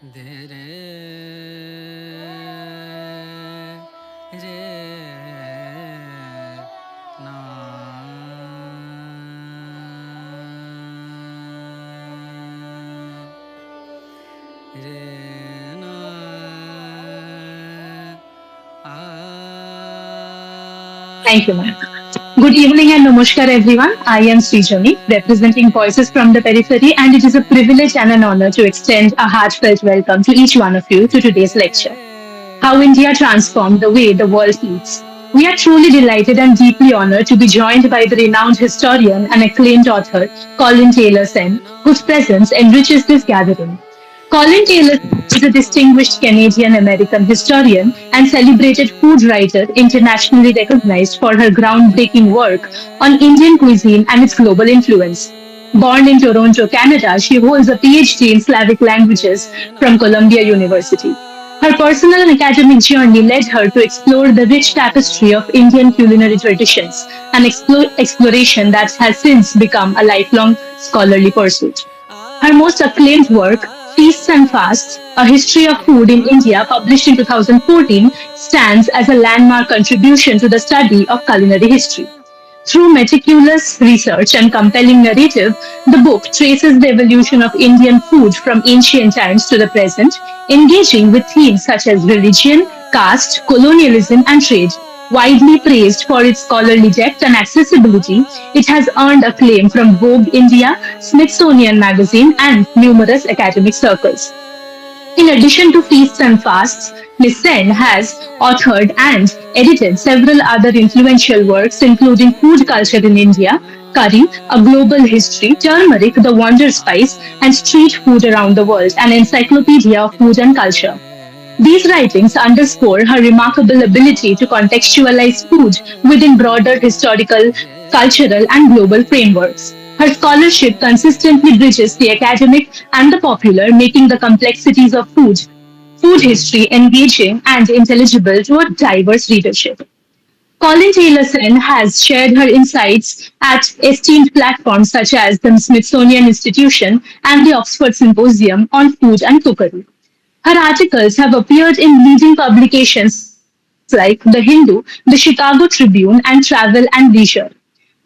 de re na re na Thank you, ma'am. Good evening and namaskar, everyone. I am Srijani, representing Voices from the Periphery, and it is a privilege and an honor to extend a heartfelt welcome to each one of you to today's lecture. How India transformed the way the world eats. We are truly delighted and deeply honored to be joined by the renowned historian and acclaimed author, Colleen Taylor Sen, whose presence enriches this gathering. Colleen Taylor is a distinguished Canadian American historian and celebrated food writer internationally recognized for her groundbreaking work on Indian cuisine and its global influence. Born in Toronto, Canada, she holds a Ph.D. in Slavic Languages from Columbia University. Her personal and academic journey led her to explore the rich tapestry of Indian culinary traditions, an exploration that has since become a lifelong scholarly pursuit. Her most acclaimed work, Feasts and Fasts, A History of Food in India, published in 2014, stands as a landmark contribution to the study of culinary history. Through meticulous research and compelling narrative, the book traces the evolution of Indian food from ancient times to the present, engaging with themes such as religion, caste, colonialism, and trade. Widely praised for its scholarly depth and accessibility, it has earned acclaim from Vogue India, Smithsonian Magazine, and numerous academic circles. In addition to Feasts and Fasts, Miss Sen has authored and edited several other influential works, including Food Culture in India, Curry, A Global History, Turmeric, The Wonder Spice, and Street Food Around the World, an encyclopedia of food and culture. These writings underscore her remarkable ability to contextualize food within broader historical, cultural, and global frameworks. Her scholarship consistently bridges the academic and the popular, making the complexities of food history engaging and intelligible to a diverse readership. Colin Taylor Sen has shared her insights at esteemed platforms such as the Smithsonian Institution and the Oxford Symposium on Food and Cookery. Her articles have appeared in leading publications like The Hindu, the Chicago Tribune, and Travel and Leisure,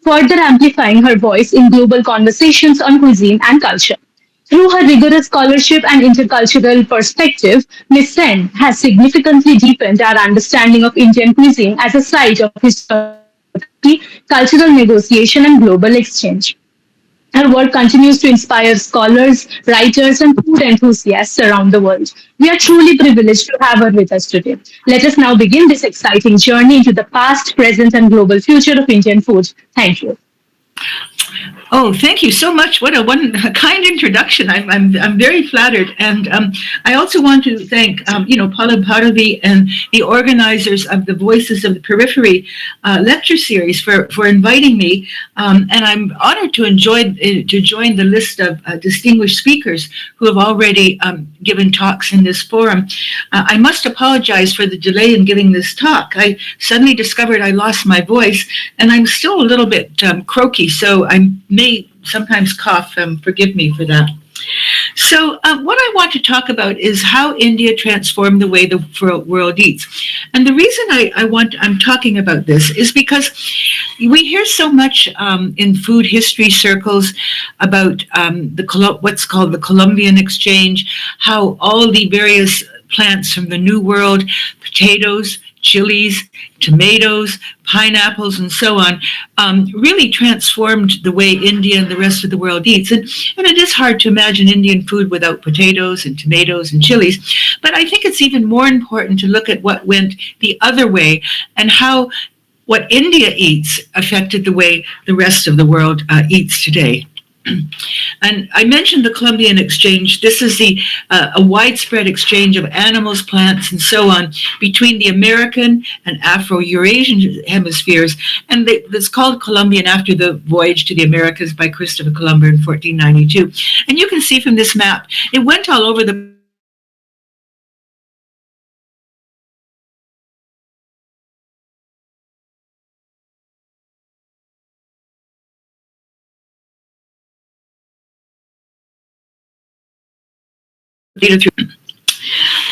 further amplifying her voice in global conversations on cuisine and culture. Through her rigorous scholarship and intercultural perspective, Ms. Sen has significantly deepened our understanding of Indian cuisine as a site of historical creativity, cultural negotiation, and global exchange. Her work continues to inspire scholars, writers, and food enthusiasts around the world. We are truly privileged to have her with us today. Let us now begin this exciting journey into the past, present, and global future of Indian food. Thank you. Oh, thank you so much. What a kind introduction. I'm very flattered, and I also want to thank Paula Parvi and the organizers of the Voices of the Periphery lecture series for inviting me, and I'm honored to join the list of distinguished speakers who have already given talks in this forum. I must apologize for the delay in giving this talk. I suddenly discovered I lost my voice, and I'm still a little bit croaky, so I may sometimes cough. Forgive me for that. So, what I want to talk about is how India transformed the way the world eats. And the reason I'm talking about this is because we hear so much in food history circles about what's called the Columbian Exchange, how all the various plants from the New World, potatoes, chilies, tomatoes, pineapples, and so on, really transformed the way India and the rest of the world eats. And it is hard to imagine Indian food without potatoes and tomatoes and chilies. But I think it's even more important to look at what went the other way and how what India eats affected the way the rest of the world eats today. And I mentioned the Columbian Exchange. This is a widespread exchange of animals, plants, and so on between the American and Afro-Eurasian hemispheres. And it's called Columbian after the voyage to the Americas by Christopher Columbus in 1492. And you can see from this map, it went all over the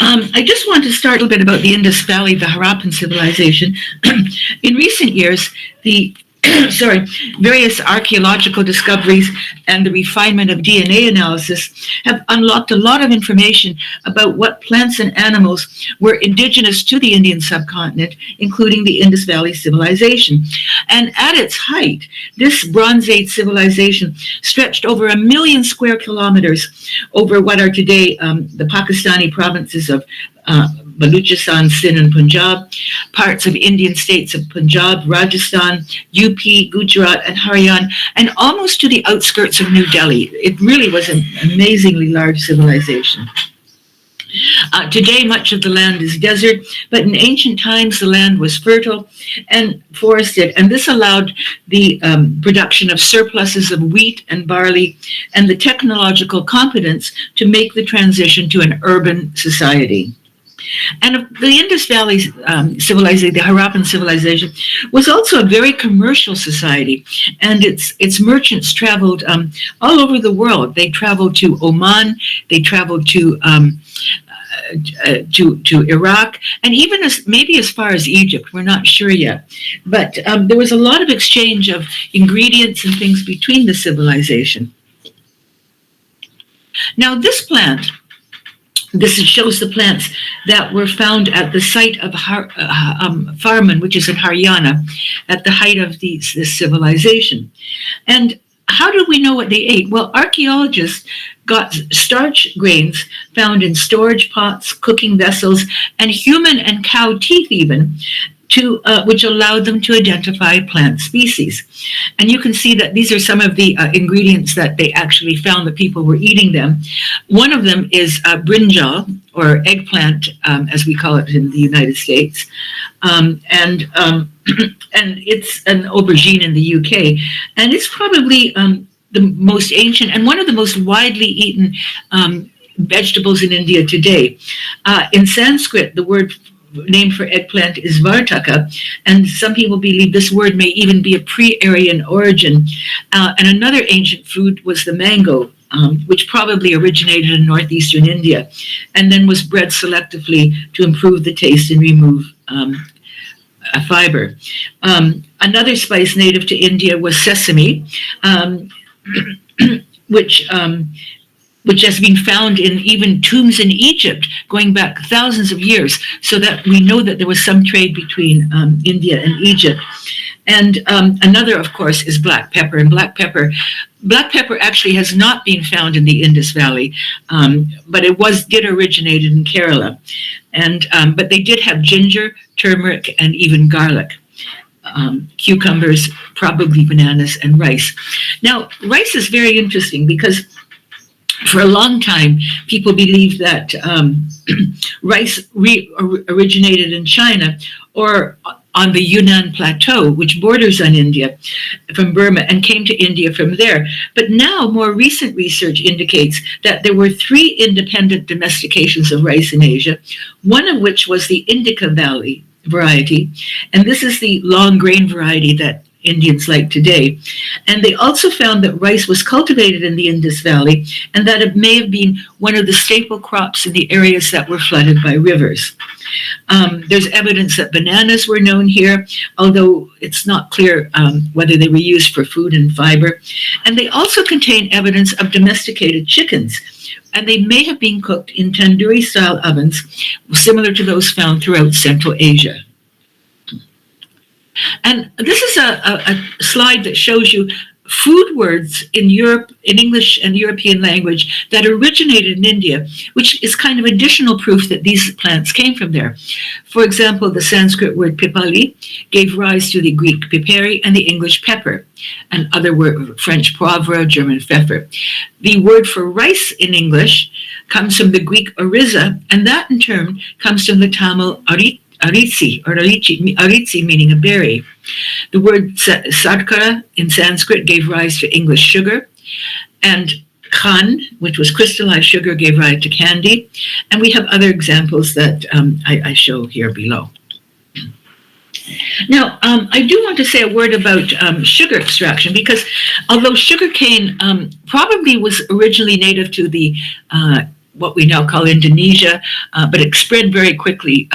I just want to start a little bit about the Indus Valley, the Harappan civilization. In recent years, the various archaeological discoveries and the refinement of DNA analysis have unlocked a lot of information about what plants and animals were indigenous to the Indian subcontinent, including the Indus Valley civilization. And at its height, this Bronze Age civilization stretched over 1 million square kilometers over what are today the Pakistani provinces of Baluchistan, Sindh, and Punjab, parts of Indian states of Punjab, Rajasthan, UP, Gujarat, and Haryana, and almost to the outskirts of New Delhi. It really was an amazingly large civilization. Today, much of the land is desert, but in ancient times, the land was fertile and forested, and this allowed the production of surpluses of wheat and barley and the technological competence to make the transition to an urban society. And the Indus Valley civilization, the Harappan civilization, was also a very commercial society, and its merchants traveled all over the world. They traveled to Oman, they traveled to Iraq, and even maybe as far as Egypt. We're not sure yet, but there was a lot of exchange of ingredients and things between the civilization. Now, this shows the plants that were found at the site of Farman, which is in Haryana, at the height of this civilization. And how do we know what they ate? Well, archaeologists got starch grains found in storage pots, cooking vessels, and human and cow teeth even, which allowed them to identify plant species. And you can see that these are some of the ingredients that they actually found that people were eating them. One of them is brinjal, or eggplant, as we call it in the United States. And it's an aubergine in the UK. And it's probably the most ancient and one of the most widely eaten vegetables in India today. In Sanskrit, the word name for eggplant is vartaka, and some people believe this word may even be a pre-Aryan origin. And another ancient food was the mango, which probably originated in northeastern India, and then was bred selectively to improve the taste and remove fiber. Another spice native to India was sesame, which has been found in even tombs in Egypt going back thousands of years, so that we know that there was some trade between India and Egypt. And another, of course, is black pepper. And black pepper actually has not been found in the Indus Valley, but it did originate in Kerala. And but they did have ginger, turmeric, and even garlic. Cucumbers, probably bananas, and rice. Now, rice is very interesting because for a long time, people believed that rice originated in China or on the Yunnan Plateau, which borders on India, from Burma, and came to India from there. But now, more recent research indicates that there were 3 independent domestications of rice in Asia, one of which was the Indica Valley variety, and this is the long grain variety that Indians like today. And they also found that rice was cultivated in the Indus Valley and that it may have been one of the staple crops in the areas that were flooded by rivers. There's evidence that bananas were known here, although it's not clear whether they were used for food and fiber. And they also contain evidence of domesticated chickens, and they may have been cooked in tandoori-style ovens, similar to those found throughout Central Asia. And this is a slide that shows you food words in Europe, in English and European language that originated in India, which is kind of additional proof that these plants came from there. For example, the Sanskrit word pipali gave rise to the Greek piperi and the English pepper, and other word, French poivre, German pfeffer. The word for rice in English comes from the Greek oriza, and that in turn comes from the Tamil aritsi, meaning a berry. The word sarkara in Sanskrit gave rise to English sugar, and khan, which was crystallized sugar, gave rise to candy. And we have other examples that I show here below. Now, I do want to say a word about sugar extraction, because although sugarcane probably was originally native to the what we now call Indonesia, but it spread very quickly.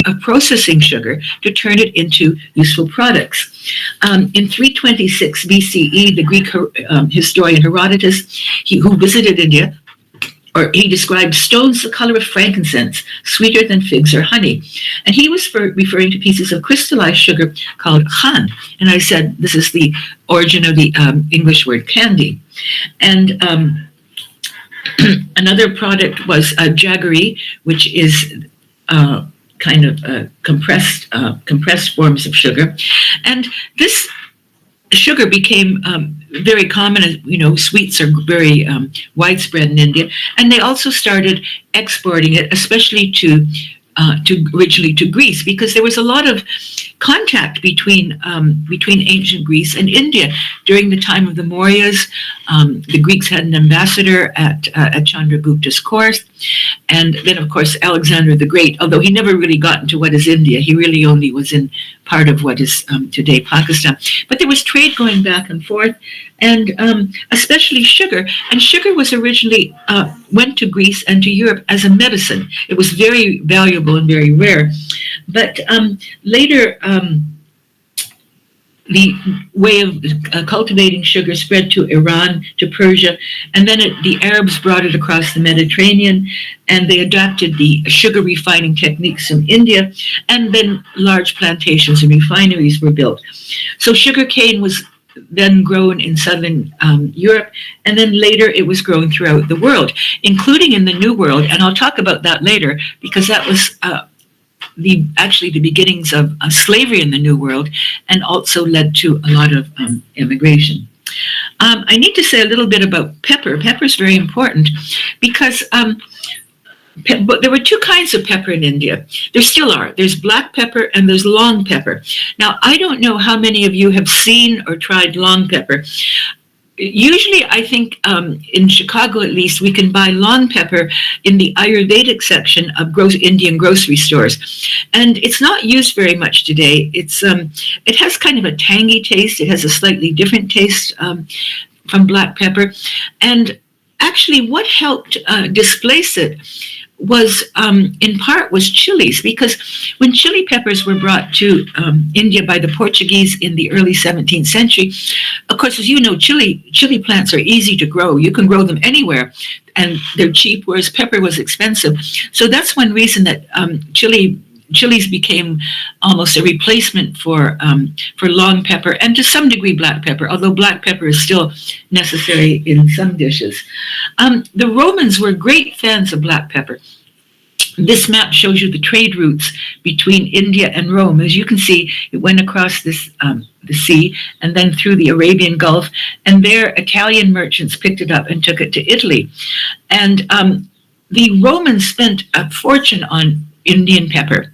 Of processing sugar to turn it into useful products. In 326 BCE, the Greek historian Herodotus, who visited India, he described stones the color of frankincense, sweeter than figs or honey. And he was referring to pieces of crystallized sugar called khan. And I said, this is the origin of the English word candy. And another product was jaggery, which is kind of compressed forms of sugar. And this sugar became very common. As you know, sweets are very widespread in India, and they also started exporting it, especially to originally to Greece, because there was a lot of contact between ancient Greece and India during the time of the Mauryas. The Greeks had an ambassador at Chandragupta's court, and then of course Alexander the Great. Although he never really got into what is India, he really only was in part of what is today Pakistan. But there was trade going back and forth, and especially sugar. And sugar was originally went to Greece and to Europe as a medicine. It was very valuable and very rare. But later, the way of cultivating sugar spread to Iran, to Persia, and then the Arabs brought it across the Mediterranean, and they adopted the sugar refining techniques from India, and then large plantations and refineries were built. So sugarcane was then grown in southern Europe, and then later it was grown throughout the world, including in the New World, and I'll talk about that later, because that was the beginnings of slavery in the New World, and also led to a lot of immigration. I need to say a little bit about pepper. Pepper is very important because but there were two kinds of pepper in India. There still are. There's black pepper and there's long pepper. Now, I don't know how many of you have seen or tried long pepper. Usually, I think in Chicago, at least, we can buy long pepper in the Ayurvedic section of Indian grocery stores. And it's not used very much today. It has kind of a tangy taste. It has a slightly different taste from black pepper. And actually, what helped displace it was in part was chilies, because when chili peppers were brought to India by the Portuguese in the early 17th century, of course, as you know, chili plants are easy to grow. You can grow them anywhere, and they're cheap, whereas pepper was expensive. So that's one reason that chilies became almost a replacement for long pepper, and to some degree black pepper, although black pepper is still necessary in some dishes. The Romans were great fans of black pepper. This map shows you the trade routes between India and Rome. As you can see, it went across the sea and then through the Arabian Gulf, and there Italian merchants picked it up and took it to Italy. And the Romans spent a fortune on Indian pepper.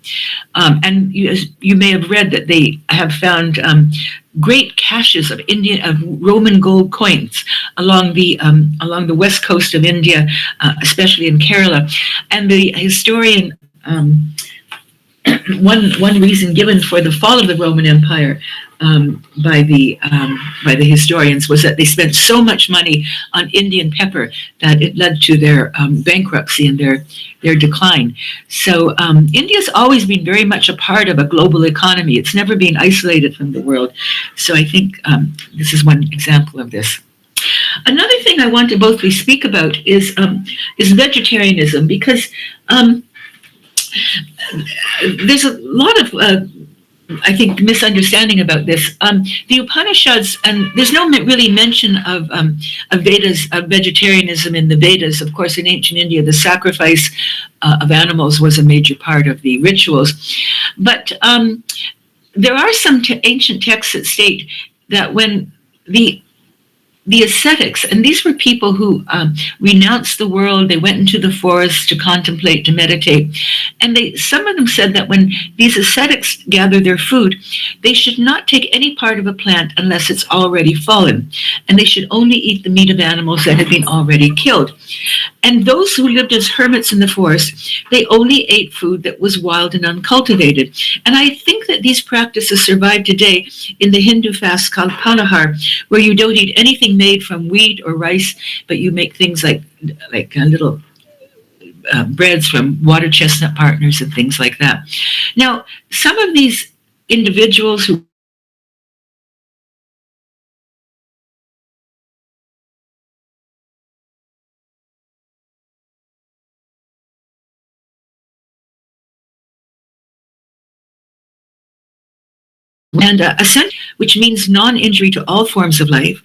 And you may have read that they have found great caches of Roman gold coins along the west coast of India, especially in Kerala. And the historian, one reason given for the fall of the Roman Empire by the historians was that they spent so much money on Indian pepper that it led to their bankruptcy and their decline. So India's always been very much a part of a global economy. It's never been isolated from the world. So I think this is one example of this. Another thing I want to bothly speak about is vegetarianism, because there's a lot of I think misunderstanding about this. The Upanishads, and there's no really mention of Vedas, of vegetarianism in the Vedas. Of course, in ancient India, the sacrifice of animals was a major part of the rituals. But there are some ancient texts that state that when the the ascetics, and these were people who renounced the world. They went into the forest to contemplate, to meditate, and some of them said that when these ascetics gather their food, they should not take any part of a plant unless it's already fallen, and they should only eat the meat of animals that had been already killed. And those who lived as hermits in the forest, they only ate food that was wild and uncultivated. And I think that these practices survive today in the Hindu fast called Palahar, where you don't eat anything made from wheat or rice, but you make things like little breads from water chestnut partners and things like that. Now, some of these individuals who and ascent, which means non-injury to all forms of life.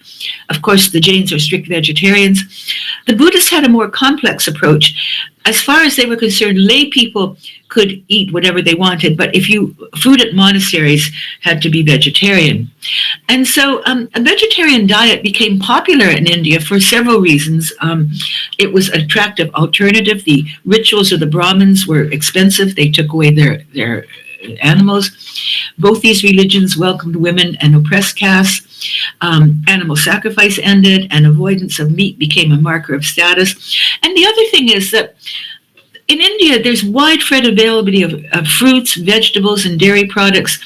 Of course, the Jains are strict vegetarians. The Buddhists had a more complex approach. As far as they were concerned, lay people could eat whatever they wanted, but food at monasteries had to be vegetarian. And so a vegetarian diet became popular in India for several reasons. It was an attractive alternative. The rituals of the Brahmins were expensive. They took away their animals. Both these religions welcomed women and oppressed castes. Animal sacrifice ended, and avoidance of meat became a marker of status. And the other thing is that in India, there's widespread availability of fruits, vegetables, and dairy products.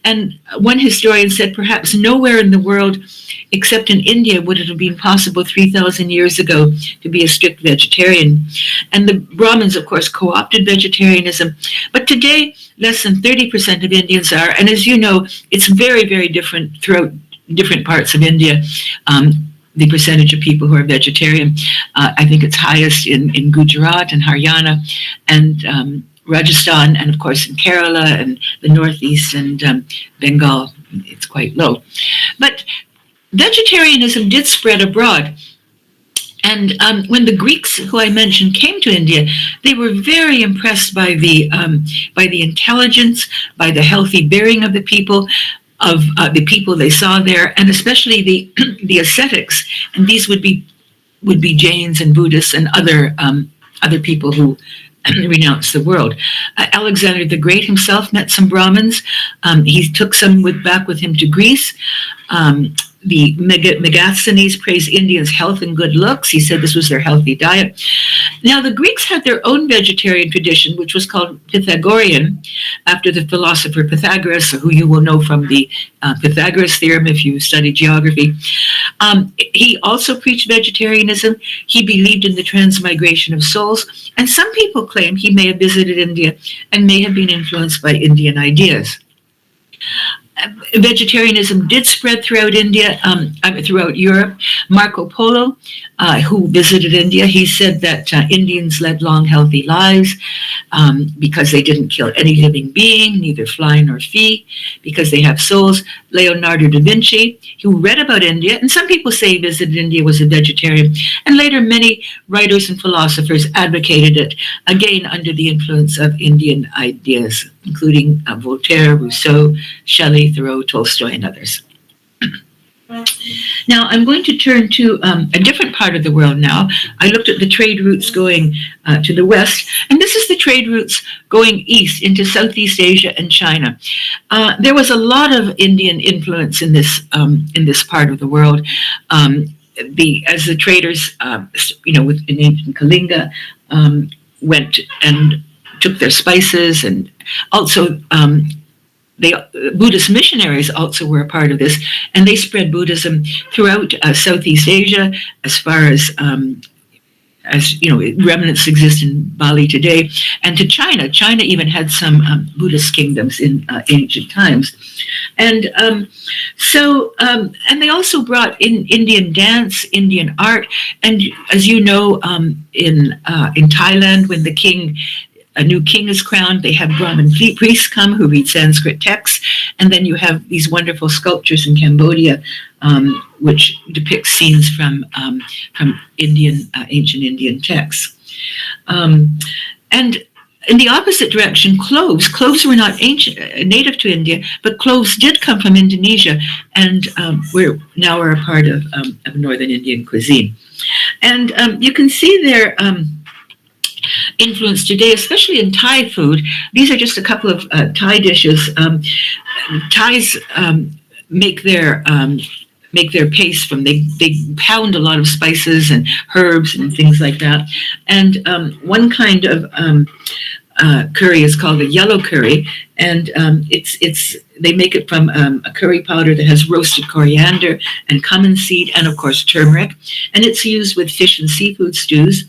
And one historian said perhaps nowhere in the world except in India would it have been possible 3,000 years ago to be a strict vegetarian. And the Brahmins, of course, co-opted vegetarianism. But today, less than 30% of Indians are. And as you know, it's very, very different throughout different parts of India. The percentage of people who are vegetarian. I think it's highest in Gujarat and Haryana and Rajasthan, and of course in Kerala and the Northeast and Bengal, it's quite low. But vegetarianism did spread abroad. And when the Greeks, who I mentioned, came to India, they were very impressed by the intelligence, by the healthy bearing of the people they saw there, and especially the ascetics. And these would be Jains and Buddhists and other people who renounced the world. Alexander the Great himself met some Brahmins. He took some back with him to Greece. The Megasthenes praised Indians' health and good looks. He said this was their healthy diet. Now, the Greeks had their own vegetarian tradition, which was called Pythagorean, after the philosopher Pythagoras, who you will know from the Pythagoras theorem if you study geography. He also preached vegetarianism. He believed in the transmigration of souls. And some people claim he may have visited India and may have been influenced by Indian ideas. Vegetarianism did spread throughout India, throughout Europe. Marco Polo, who visited India, he said that Indians led long, healthy lives because they didn't kill any living being, neither fly nor fee, because they have souls. Leonardo da Vinci, who read about India, and some people say he visited India, was a vegetarian, and later many writers and philosophers advocated it, again under the influence of Indian ideas, including Voltaire, Rousseau, Shelley, Thoreau, Tolstoy, and others. Now, I'm going to turn to a different part of the world now. I looked at the trade routes going to the west, and this is the trade routes going east into Southeast Asia and China. There was a lot of Indian influence in this part of the world. As the traders, in ancient Kalinga, went and took their spices, and also Buddhist missionaries also were a part of this, and they spread Buddhism throughout Southeast Asia, as far as remnants exist in Bali today, and to China. China even had some Buddhist kingdoms in ancient times, and and they also brought in Indian dance, Indian art, and as you know, in Thailand, when a new king is crowned, they have Brahmin priests come who read Sanskrit texts, and then you have these wonderful sculptures in Cambodia, which depict scenes from ancient Indian texts. And in the opposite direction, cloves. Cloves were not ancient, native to India, but cloves did come from Indonesia, and we're now are a part of northern Indian cuisine. And you can see their influence today, especially in Thai food. These are just a couple of Thai dishes. Thais make their paste from they pound a lot of spices and herbs and things like that. And one kind of curry is called a yellow curry, and it's they make it from a curry powder that has roasted coriander and cumin seed and of course turmeric, and it's used with fish and seafood stews.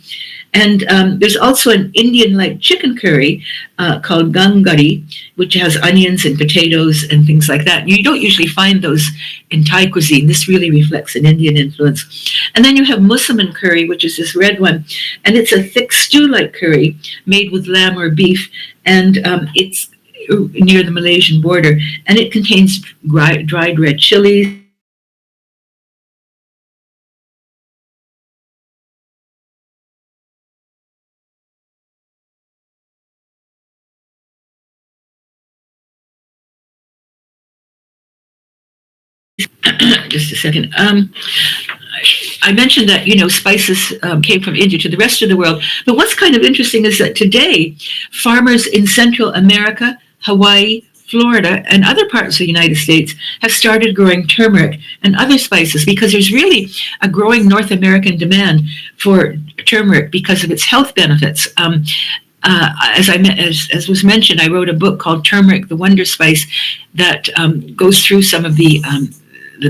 And there's also an Indian-like chicken curry called gangari, which has onions and potatoes and things like that. You don't usually find those in Thai cuisine. This really reflects an Indian influence. And then you have musaman curry, which is this red one. And it's a thick stew-like curry made with lamb or beef. And it's near the Malaysian border. And it contains dried red chilies, just a second. I mentioned that spices came from India to the rest of the world, but what's kind of interesting is that today farmers in Central America, Hawaii, Florida, and other parts of the United States have started growing turmeric and other spices because there's really a growing North American demand for turmeric because of its health benefits. As was mentioned, I wrote a book called Turmeric, the Wonder Spice, that goes through some of the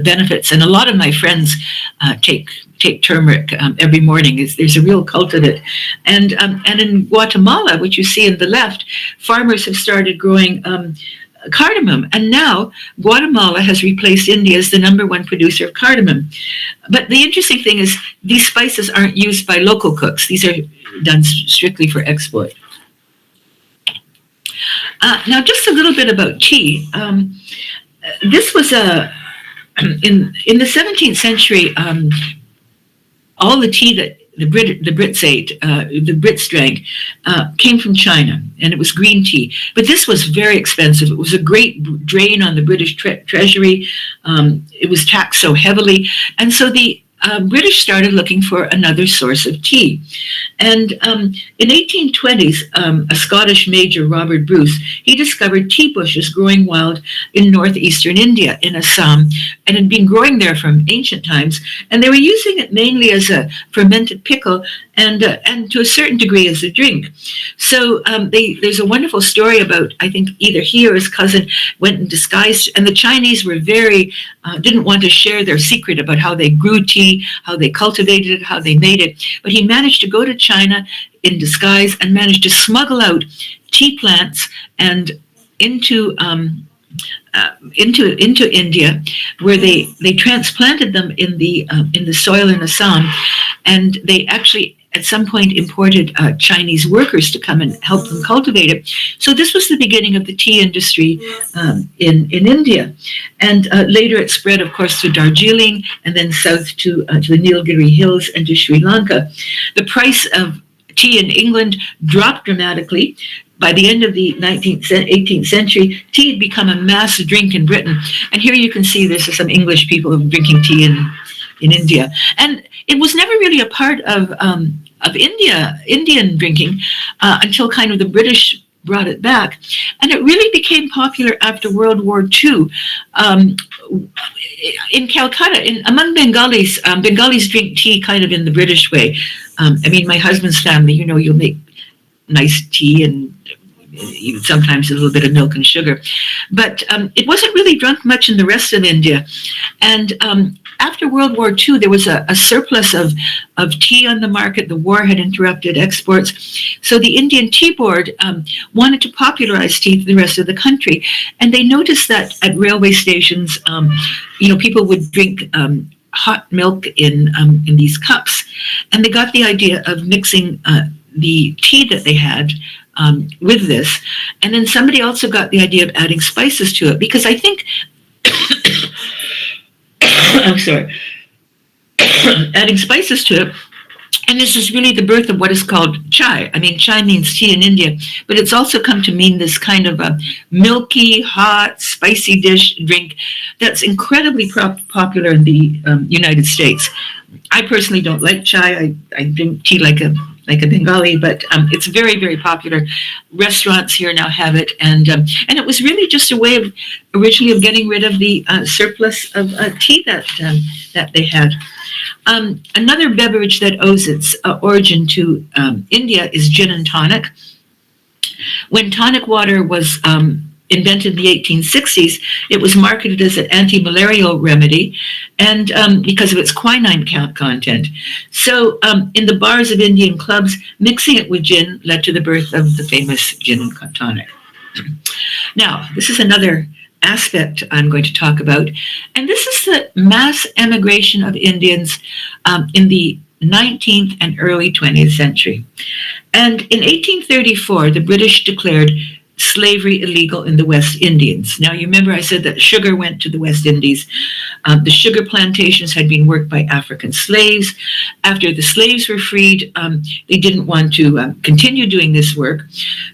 benefits. And a lot of my friends take turmeric every morning. There's a real cult of it. And in Guatemala, which you see in the left, farmers have started growing cardamom. And now Guatemala has replaced India as the #1 producer of cardamom. But the interesting thing is these spices aren't used by local cooks. These are done strictly for export. Now, just a little bit about tea. This was in the 17th century. All the tea that the Brits ate, the Brits drank, came from China, and it was green tea. But this was very expensive. It was a great drain on the British treasury. It was taxed so heavily, and so the British started looking for another source of tea. And in 1820s, a Scottish major, Robert Bruce, he discovered tea bushes growing wild in northeastern India, in Assam, and had been growing there from ancient times. And they were using it mainly as a fermented pickle and to a certain degree as a drink. So there's a wonderful story about, I think either he or his cousin went in disguise, and the Chinese were didn't want to share their secret about how they grew tea, how they cultivated it, how they made it. But he managed to go to China in disguise and managed to smuggle out tea plants and into India, where they transplanted them in the soil in Assam, and they actually at some point imported Chinese workers to come and help them cultivate it. So this was the beginning of the tea industry in India. And later it spread, of course, to Darjeeling and then south to the Nilgiri Hills and to Sri Lanka. The price of tea in England dropped dramatically. By the end of the 18th century, tea had become a mass drink in Britain. And here you can see this is some English people drinking tea in India. And it was never really a part of Indian drinking until kind of the British brought it back. And it really became popular after World War II. In Calcutta, among Bengalis, Bengalis drink tea kind of in the British way. I mean, my husband's family, you'll make nice tea and sometimes a little bit of milk and sugar. But it wasn't really drunk much in the rest of India. And after World War II, there was a surplus of tea on the market. The war had interrupted exports. So the Indian Tea Board wanted to popularize tea to the rest of the country. And they noticed that at railway stations, people would drink hot milk in these cups. And they got the idea of mixing the tea that they had with this. And then somebody also got the idea of adding spices to it, because I think, I'm sorry, adding spices to it And this is really the birth of what is called chai. I mean, chai means tea in India, but it's also come to mean this kind of a milky, hot, spicy drink that's incredibly popular in the United States. I personally don't like chai. I drink tea like a Bengali, but it's very, very popular. Restaurants here now have it, and it was really just a way of originally of getting rid of the surplus of tea that they had. Another beverage that owes its origin to India is gin and tonic. When tonic water was invented in the 1860s, it was marketed as an anti-malarial remedy, and because of its quinine content. So in the bars of Indian clubs, mixing it with gin led to the birth of the famous gin and tonic. Now, this is another aspect I'm going to talk about, and this is the mass emigration of Indians in the 19th and early 20th century. And in 1834, the British declared slavery illegal in the West Indies. Now, you remember I said that sugar went to the West Indies. The sugar plantations had been worked by African slaves. After the slaves were freed, they didn't want to continue doing this work.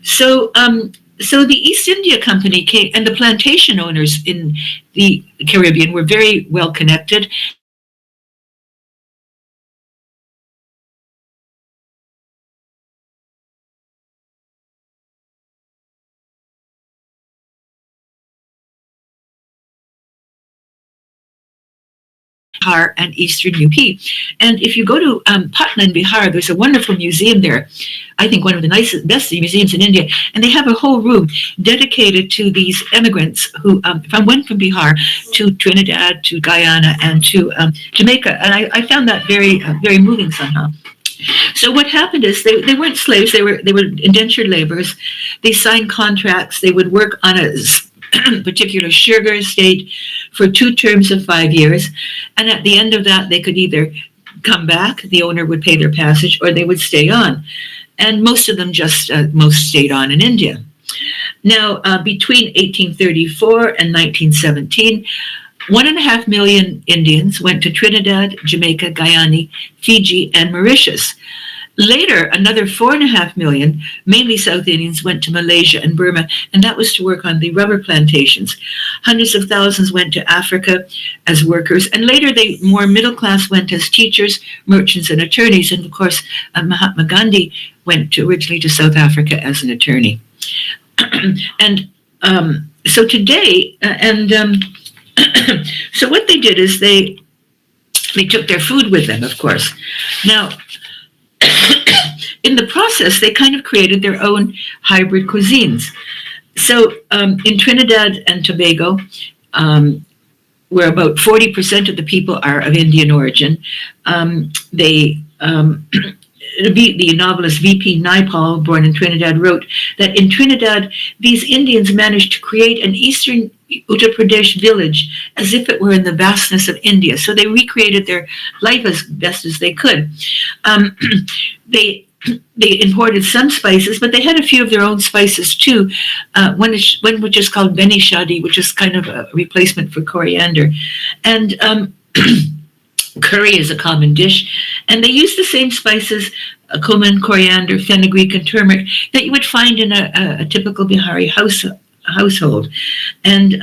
So the East India Company came, and the plantation owners in the Caribbean were very well connected. Bihar and Eastern UP. And if you go to Patna in Bihar, there's a wonderful museum there. I think one of the nicest, best museums in India. And they have a whole room dedicated to these immigrants who went from Bihar to Trinidad, to Guyana, and to Jamaica. And I found that very, very moving somehow. So what happened is they weren't slaves, they were indentured laborers. They signed contracts, they would work on a particular sugar estate for 2 terms of 5 years. And at the end of that, they could either come back, the owner would pay their passage, or they would stay on. And most of them most stayed on in India. Now, between 1834 and 1917, 1.5 million Indians went to Trinidad, Jamaica, Guyana, Fiji, and Mauritius. Later, another 4.5 million, mainly South Indians, went to Malaysia and Burma, and that was to work on the rubber plantations. Hundreds of thousands went to Africa as workers, and later more middle class went as teachers, merchants, and attorneys. And of course, Mahatma Gandhi went originally to South Africa as an attorney. And so today, so what they did is they took their food with them, of course. Now, in the process, they kind of created their own hybrid cuisines. So in Trinidad and Tobago, where about 40% of the people are of Indian origin, the novelist V.P. Naipaul, born in Trinidad, wrote that in Trinidad, these Indians managed to create an eastern Uttar Pradesh village as if it were in the vastness of India. So they recreated their life as best as they could. They imported some spices, but they had a few of their own spices too. One which is called Beni Shadi, which is kind of a replacement for coriander. And curry is a common dish. And they use the same spices, cumin, coriander, fenugreek, and turmeric that you would find in a typical Bihari household. And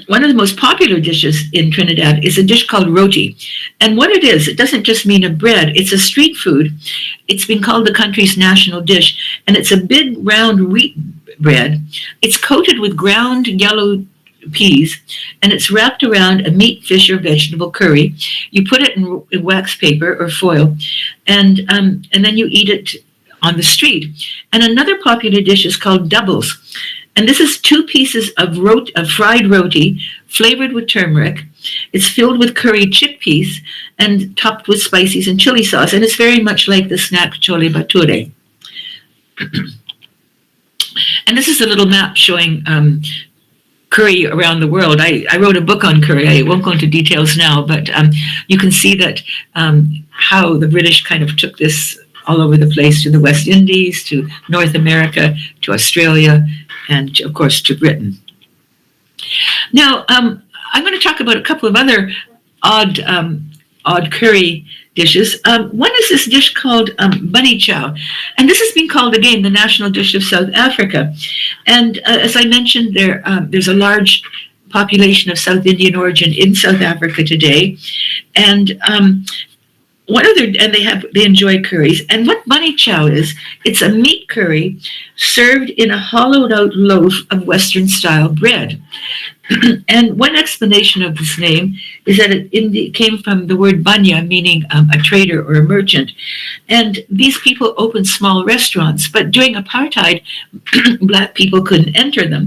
one of the most popular dishes in Trinidad is a dish called roti. And what it is, it doesn't just mean a bread, it's a street food. It's been called the country's national dish, and it's a big round wheat bread. It's coated with ground yellow peas, and it's wrapped around a meat, fish, or vegetable curry. You put it in wax paper or foil, and then you eat it on the street. And another popular dish is called doubles. And this is 2 pieces of fried roti flavored with turmeric. It's filled with curried chickpeas and topped with spices and chili sauce. And it's very much like the snack chole bhature. And this is a little map showing curry around the world. I wrote a book on curry. I won't go into details now, but you can see that how the British kind of took this all over the place, to the West Indies, to North America, to Australia, and of course to Britain. Now, I'm going to talk about a couple of other odd curry dishes. One is this dish called bunny chow, and this has been called again the national dish of South Africa. And as I mentioned, there's a large population of South Indian origin in South Africa today, and they enjoy curries. And what bunny chow is, it's a meat curry served in a hollowed out loaf of Western style bread. And one explanation of this name is that it came from the word banya, meaning a trader or a merchant. And these people opened small restaurants, but during apartheid, black people couldn't enter them.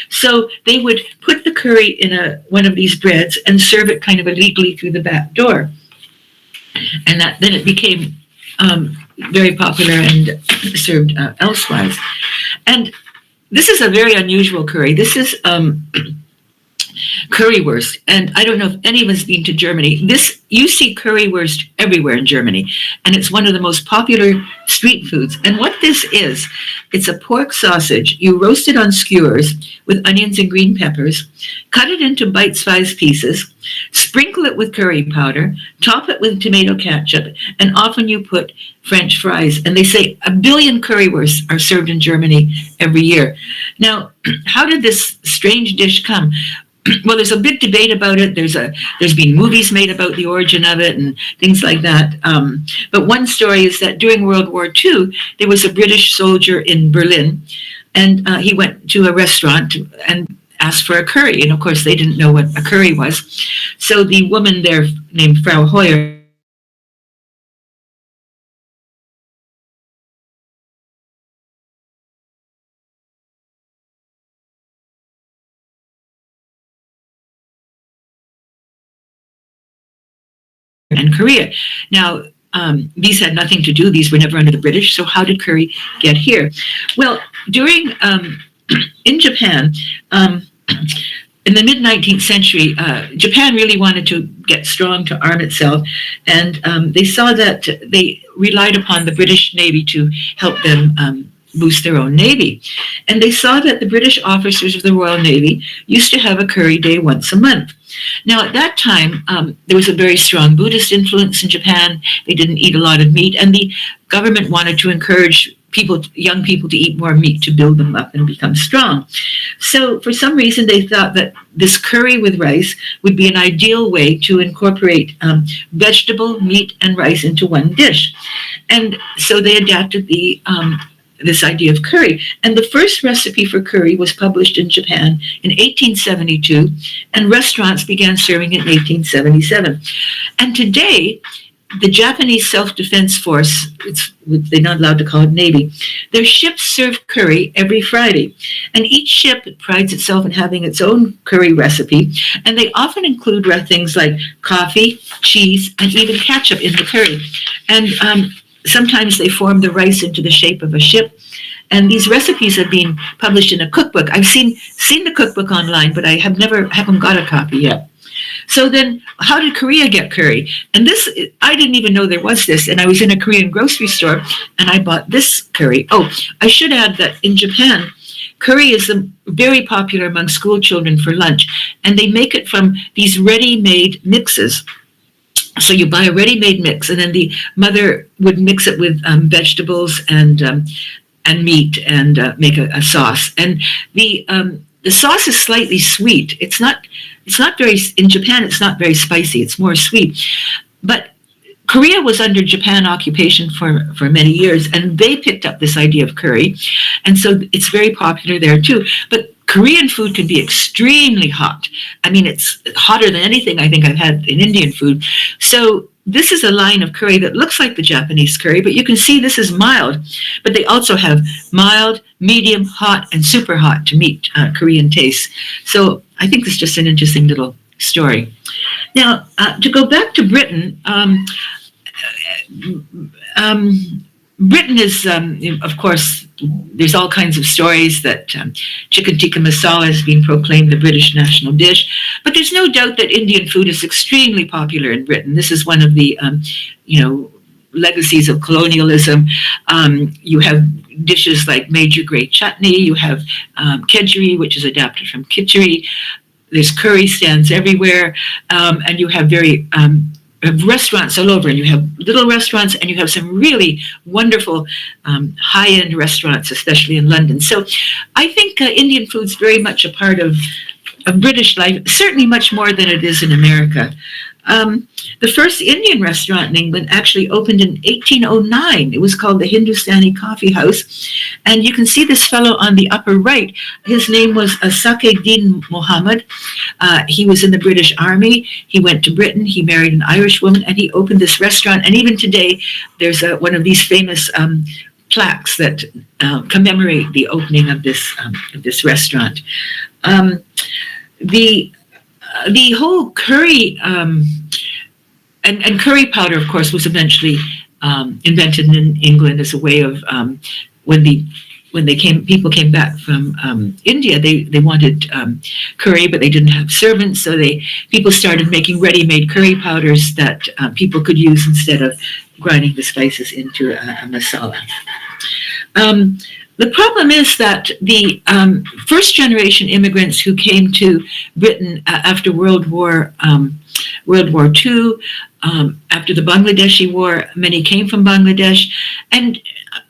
So they would put the curry in one of these breads and serve it kind of illegally through the back door. And then it became very popular and served elsewise. And this is a very unusual curry. This is currywurst, and I don't know if anyone's been to Germany. You see currywurst everywhere in Germany, and it's one of the most popular street foods. And what this is, it's a pork sausage. You roast it on skewers with onions and green peppers, cut it into bite-sized pieces, sprinkle it with curry powder, top it with tomato ketchup, and often you put French fries. And they say 1 billion currywursts are served in Germany every year. Now, how did this strange dish come? Well, there's a big debate about it. There's been movies made about the origin of it and things like that. But one story is that during World War II, there was a British soldier in Berlin, and he went to a restaurant and asked for a curry. And of course, they didn't know what a curry was. So the woman there named Frau Hoyer and Korea. Now, these had nothing to do. These were never under the British. So how did curry get here? Well, in Japan, in the mid-19th century, Japan really wanted to get strong, to arm itself, and they saw that they relied upon the British Navy to help them boost their own navy. And they saw that the British officers of the Royal Navy used to have a curry day once a month. Now, at that time, there was a very strong Buddhist influence in Japan. They didn't eat a lot of meat, and the government wanted to encourage young people to eat more meat to build them up and become strong. So for some reason, they thought that this curry with rice would be an ideal way to incorporate vegetable, meat, and rice into one dish. And so they adapted this idea of curry. And the first recipe for curry was published in Japan in 1872, and restaurants began serving it in 1877. And today, the Japanese Self-Defense Force, they're not allowed to call it Navy, their ships serve curry every Friday. And each ship prides itself in having its own curry recipe, and they often include things like coffee, cheese, and even ketchup in the curry. And sometimes they form the rice into the shape of a ship. And these recipes have been published in a cookbook. I've seen the cookbook online, but I haven't got a copy yet. So then, how did Korea get curry? And I didn't even know there was this. And I was in a Korean grocery store, and I bought this curry. Oh, I should add that in Japan, curry is very popular among school children for lunch. And they make it from these ready-made mixes. So you buy a ready-made mix, and then the mother would mix it with vegetables and meat and make a sauce. And the sauce is slightly sweet. It's not very, in Japan, it's not very spicy. It's more sweet. But Korea was under Japan occupation for many years, and they picked up this idea of curry. And so it's very popular there too. But Korean food can be extremely hot. I mean, it's hotter than anything I think I've had in Indian food. So this is a line of curry that looks like the Japanese curry, but you can see this is mild. But they also have mild, medium, hot, and super hot to meet Korean tastes. So I think it's just an interesting little story. Now, to go back to Britain, Britain is, of course, there's all kinds of stories that chicken tikka masala has been proclaimed the British national dish, but there's no doubt that Indian food is extremely popular in Britain. This is one of the, legacies of colonialism. You have dishes like major grey chutney, you have kedgeree, which is adapted from khichdi. There's curry stands everywhere, and you have very restaurants all over, and you have little restaurants, and you have some really wonderful high-end restaurants, especially in London. So I think Indian food's very much a part of British life, certainly much more than it is in America. The first Indian restaurant in England actually opened in 1809. It was called the Hindustani Coffee House. And you can see this fellow on the upper right. His name was Sakeddin Mohammed. He was in the British Army. He went to Britain. He married an Irish woman, and he opened this restaurant. And even today, there's one of these famous plaques that commemorate the opening of this restaurant. The whole curry and curry powder, of course, was eventually invented in England as a way of people came back from India. They wanted curry, but they didn't have servants, so people started making ready-made curry powders that people could use instead of grinding the spices into a masala. The problem is that the first-generation immigrants who came to Britain after World War II, after the Bangladeshi War, many came from Bangladesh, and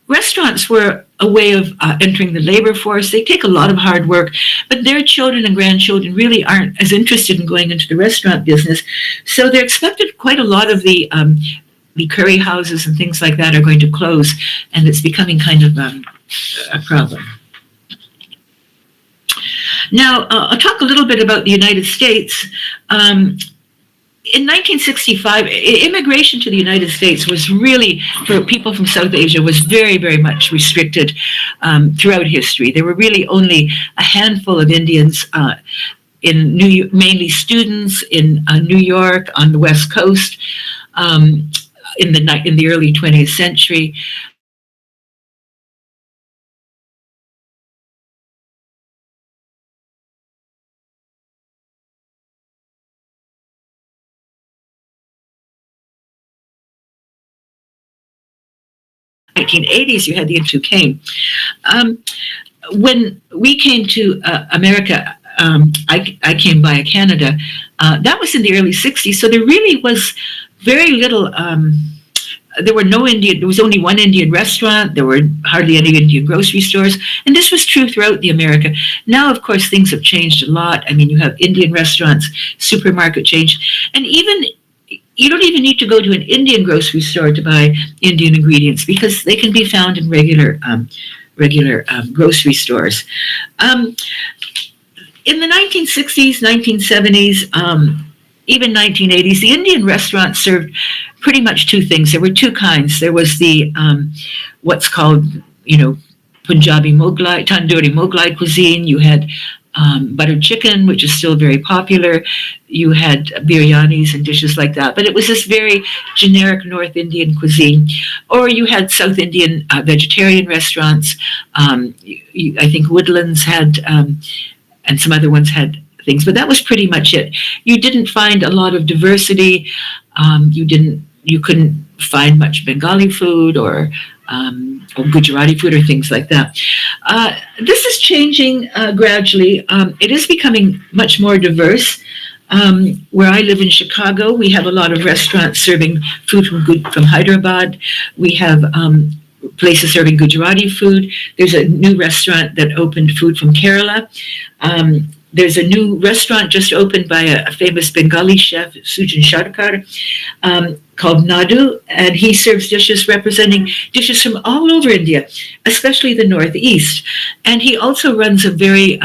restaurants were a way of entering the labor force. They take a lot of hard work, but their children and grandchildren really aren't as interested in going into the restaurant business, so they're expected quite a lot of the curry houses and things like that are going to close, and it's becoming kind of a problem. Now, I'll talk a little bit about the United States. In 1965, immigration to the United States was really, for people from South Asia, was very, very much restricted throughout history. There were really only a handful of Indians in New York, mainly students in New York on the West Coast in the early 20th century. In the 1980s, you had the Indians who came. When we came to America, I came via Canada. That was in the early 60s, so there really was very little. There was only one Indian restaurant. There were hardly any Indian grocery stores. And this was true throughout the America. Now, of course, things have changed a lot. I mean, you have Indian restaurants, supermarket chains, and even you don't even need to go to an Indian grocery store to buy Indian ingredients because they can be found in regular grocery stores. In the 1960s, 1970s, even 1980s, the Indian restaurant served pretty much two things. There were two kinds. There was the what's called, Punjabi Mughlai, Tandoori Mughlai cuisine. You had buttered chicken, which is still very popular. You had biryanis and dishes like that. But it was this very generic North Indian cuisine. Or you had South Indian vegetarian restaurants. I think Woodlands had, and some other ones had things, but that was pretty much it. You didn't find a lot of diversity. You couldn't find much Bengali food or Gujarati food or things like that. This is changing gradually. It is becoming much more diverse. Where I live in Chicago, we have a lot of restaurants serving food from Hyderabad. We have places serving Gujarati food. There's a new restaurant that opened food from Kerala. There's a new restaurant just opened by a famous Bengali chef, Sujan Sharkar, called Nadu, and he serves dishes representing dishes from all over India, especially the Northeast. And he also runs a very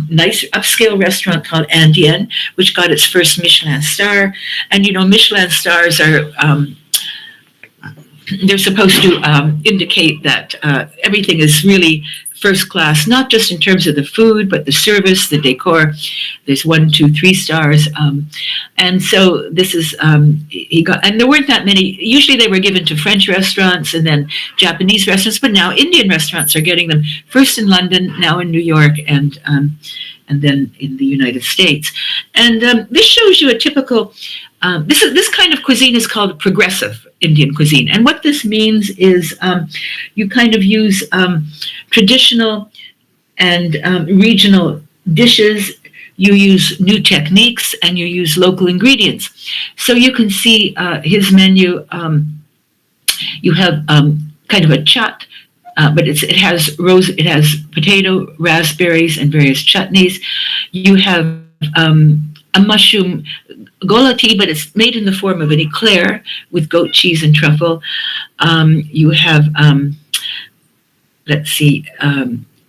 nice upscale restaurant called Andean, which got its first Michelin star. And Michelin stars are they're supposed to indicate that everything is really first class, not just in terms of the food, but the service, the decor. There's 1, 2, 3 stars. And so this is, and there weren't that many. Usually they were given to French restaurants and then Japanese restaurants, but now Indian restaurants are getting them, first in London, now in New York, and then in the United States. And this shows you a typical, this kind of cuisine is called progressive Indian cuisine. And what this means is you kind of use traditional and regional dishes you use new techniques, and you use local ingredients. So you can see his menu. You have kind of a chat, but it has potato, raspberries, and various chutneys. You have a mushroom golati, but it's made in the form of an eclair with goat cheese and truffle. You have let's see,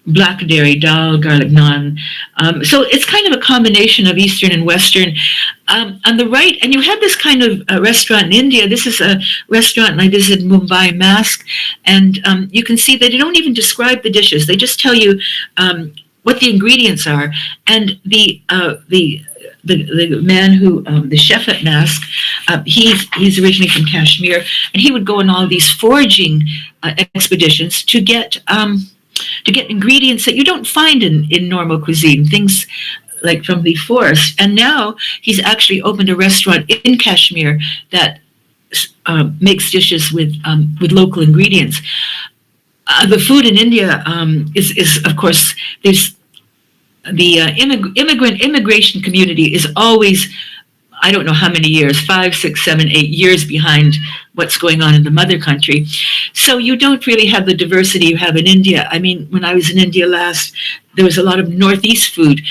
black dairy dal, garlic naan. So it's kind of a combination of Eastern and Western. On the right, and you have this kind of restaurant in India. This is a restaurant, and I visited Mumbai, Mask, and you can see they don't even describe the dishes. They just tell you what the ingredients are, and the man who the chef at Mask, he's originally from Kashmir, and he would go on all these foraging expeditions to get ingredients that you don't find in normal cuisine, things like from the forest. And now he's actually opened a restaurant in Kashmir that makes dishes with local ingredients. The food in India is of course, there's the immigration community is always, I don't know how many years, 5, 6, 7, 8 years behind what's going on in the mother country. So you don't really have the diversity you have in India. I mean, when I was in India last, there was a lot of Northeast food,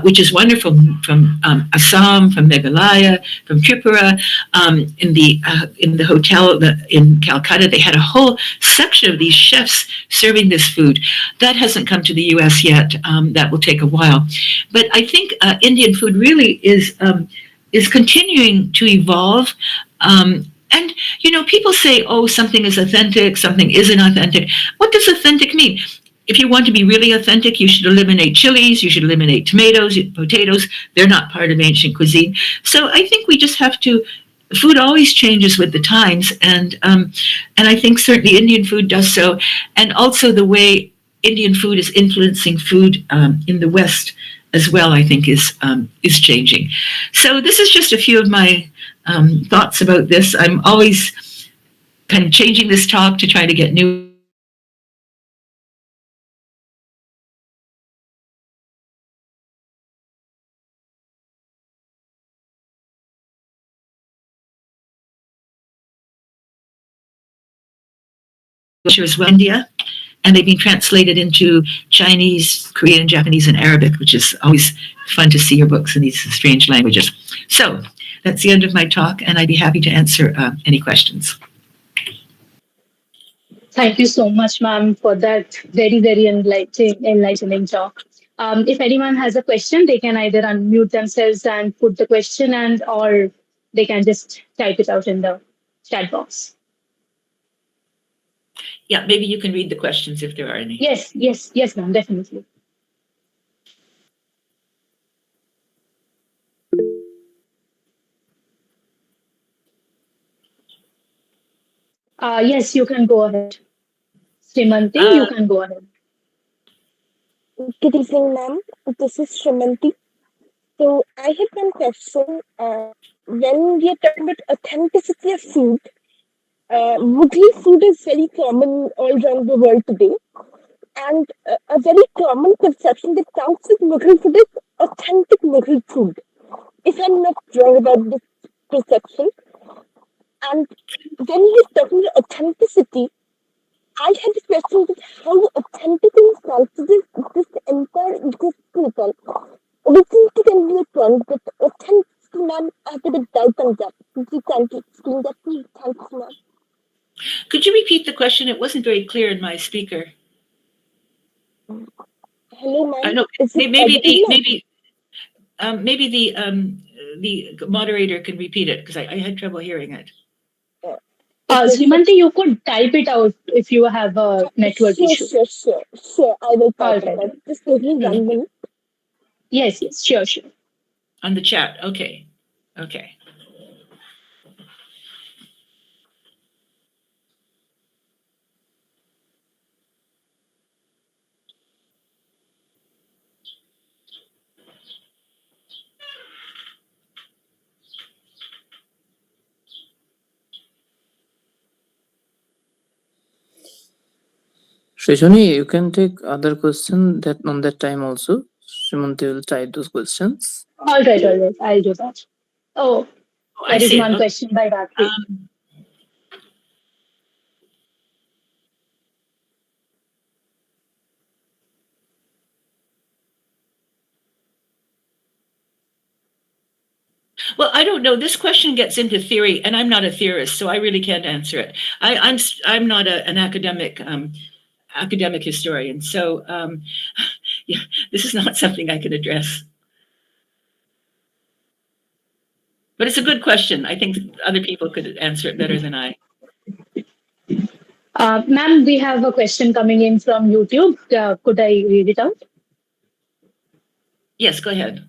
which is wonderful, from Assam, from Meghalaya, from Tripura. In the hotel in Calcutta, they had a whole section of these chefs serving this food. That hasn't come to the U.S. yet. That will take a while. But I think Indian food really is continuing to evolve. And, people say, oh, something is authentic, something isn't authentic. What does authentic mean? If you want to be really authentic, you should eliminate chilies, you should eliminate tomatoes, potatoes. They're not part of ancient cuisine. So I think we just have to, food always changes with the times. And I think certainly Indian food does so. And also the way Indian food is influencing food in the West as well, I think is changing. So this is just a few of my thoughts about this. I'm always kind of changing this talk to try to get new. As well, India, and they've been translated into Chinese, Korean, Japanese, and Arabic, which is always fun to see your books in these strange languages. So that's the end of my talk, and I'd be happy to answer any questions. Thank you so much, ma'am, for that very, very enlightening talk. If anyone has a question, they can either unmute themselves and put the question, or they can just type it out in the chat box. Yeah, maybe you can read the questions if there are any. Yes, ma'am, definitely. Yes, you can go ahead. Srimanti, you can go ahead. Good evening, ma'am. This is Shrimanti. So I had one question. When we are talking about authenticity of food, Mughal food is very common all around the world today. And a very common conception that comes with Mughal food is authentic Mughal food. If I'm not wrong about this perception. And when we're talking about authenticity, I had this question that how authentic and sensitive this entire ecosystem recently can be a term, but authenticity, ma'am, I have a bit doubt on that. Could you kindly explain that, please? Thanks, ma'am. Could you repeat the question? It wasn't very clear in my speaker. Hello, ma'am. No, maybe the moderator can repeat it, because I had trouble hearing it. Srimanti, you could type it out if you have a network issue. Sure. I will type it out. Just give me 1 minute. Yes, sure. On the chat, okay. Srijani, you can take other question that on that time also. Sumanti will type those questions. All right, I'll do that. Oh, Oh, I there is see it. one Okay. question by Bhakti. Um, well, I don't know. This question gets into theory, and I'm not a theorist, so I really can't answer it. I'm not an academic historian, so yeah, this is not something I can address. But it's a good question. I think other people could answer it better than I. Ma'am, we have a question coming in from YouTube. Could I read it out? Yes, go ahead.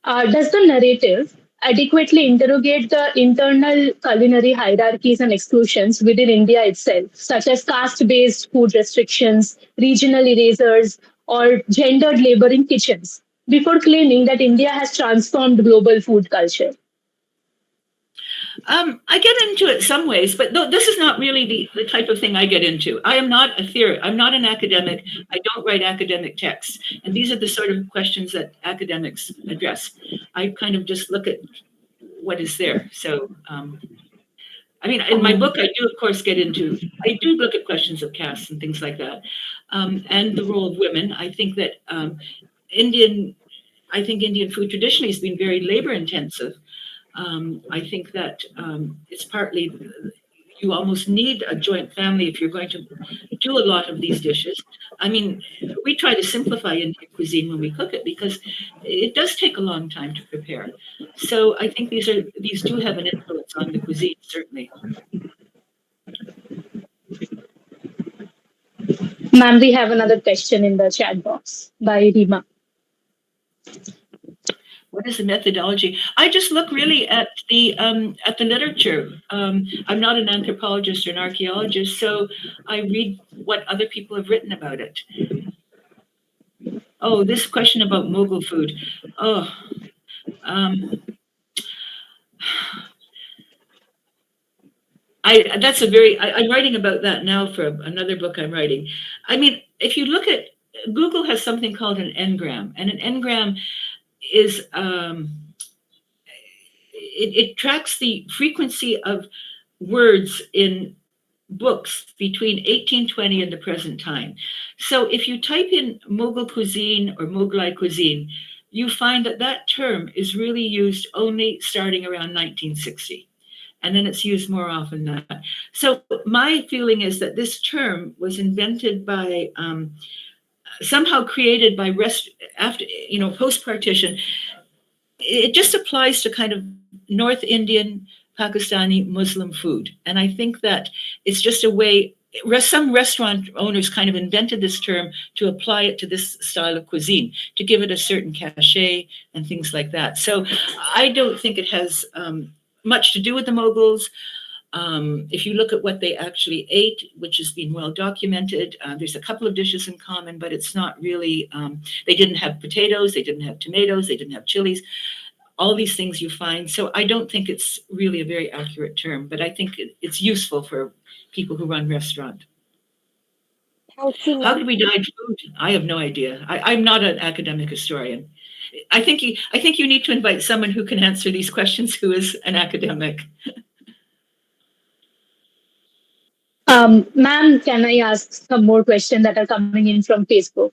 Does the narrative adequately interrogate the internal culinary hierarchies and exclusions within India itself, such as caste based food restrictions, regional erasers, or gendered labor in kitchens, before claiming that India has transformed global food culture? I get into it some ways, but this is not really the type of thing I get into. I am not a theorist. I'm not an academic. I don't write academic texts. And these are the sort of questions that academics address. I kind of just look at what is there. So, I mean, in my book, I do, of course, I do look at questions of caste and things like that, and the role of women. I think that Indian, I think Indian food traditionally has been very labor intensive. I think that it's partly you almost need a joint family if you're going to do a lot of these dishes. I mean, we try to simplify Indian cuisine when we cook it because it does take a long time to prepare. So I think these do have an influence on the cuisine, certainly. Ma'am, we have another question in the chat box by Rima. What is the methodology? I just look really at the literature. I'm not an anthropologist or an archaeologist, so I read what other people have written about it. Oh, this question about Mughal food. Oh, I'm writing about that now for another book I'm writing. I mean, if you look at Google has something called an engram, and an engram is it tracks the frequency of words in books between 1820 and the present time. So if you type in Mughal cuisine or Mughlai cuisine, you find that that term is really used only starting around 1960. And then it's used more often than that. So my feeling is that this term was invented by somehow created by after post partition. It just applies to kind of North Indian, Pakistani Muslim food, and I think that it's just a way. Some restaurant owners kind of invented this term to apply it to this style of cuisine, to give it a certain cachet and things like that. So I don't think it has much to do with the Mughals. If you look at what they actually ate, which has been well documented, there's a couple of dishes in common, but it's not really, they didn't have potatoes, they didn't have tomatoes, they didn't have chilies, all these things you find. So I don't think it's really a very accurate term, but I think it's useful for people who run restaurant. Thank you, How ma'am. did we dye food? I have no idea. I'm not an academic historian. I think you need to invite someone who can answer these questions who is an academic. Ma'am, can I ask some more questions that are coming in from Facebook?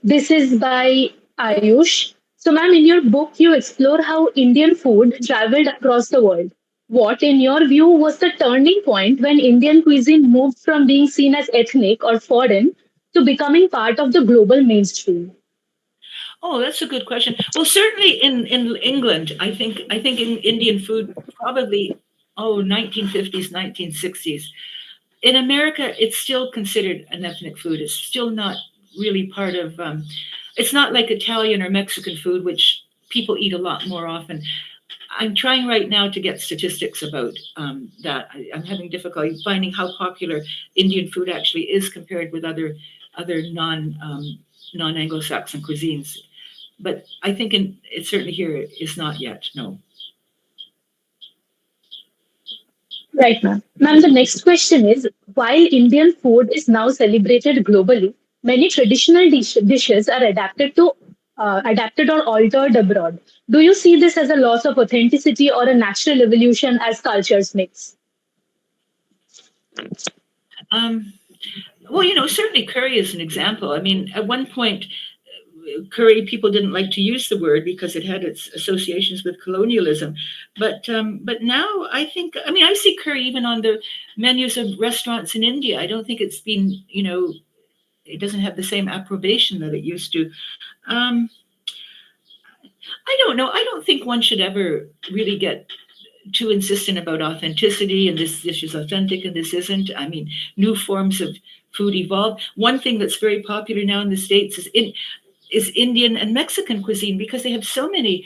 This is by Ayush. So, ma'am, in your book, you explore how Indian food traveled across the world. What, in your view, was the turning point when Indian cuisine moved from being seen as ethnic or foreign to becoming part of the global mainstream? Oh, that's a good question. Well, certainly in England, I think in Indian food probably 1950s, 1960s. In America, it's still considered an ethnic food. It's still not really part of. It's not like Italian or Mexican food, which people eat a lot more often. I'm trying right now to get statistics about that. I'm having difficulty finding how popular Indian food actually is compared with other non Anglo-Saxon cuisines. But I think it's certainly here is not yet. No. Right, ma'am. Ma'am, the next question is while Indian food is now celebrated globally, Many traditional dishes are adapted or altered abroad. Do you see this as a loss of authenticity or a natural evolution as cultures mix? Um, well, certainly curry is an example. I mean, at one point, curry people didn't like to use the word because it had its associations with colonialism, but now I think, I mean, I see curry even on the menus of restaurants in India. I don't think it's been, it doesn't have the same approbation that it used to. Um, I don't know. I don't think one should ever really get too insistent about authenticity and this dish is authentic and this isn't. I mean, new forms of food evolve. One thing that's very popular now in the States is Indian and Mexican cuisine because they have so many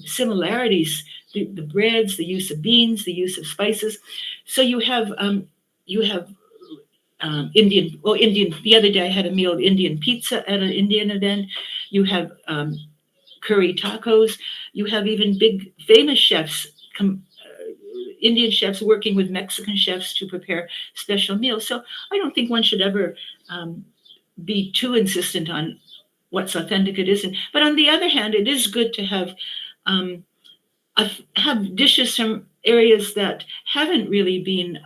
similarities. The breads, the use of beans, the use of spices. So you have Indian. Well, Indian. The other day I had a meal of Indian pizza at an Indian event. You have curry tacos. You have even big famous chefs, Indian chefs working with Mexican chefs to prepare special meals. So I don't think one should ever be too insistent on what's authentic it isn't. But on the other hand, it is good to um, have dishes from areas that haven't really been.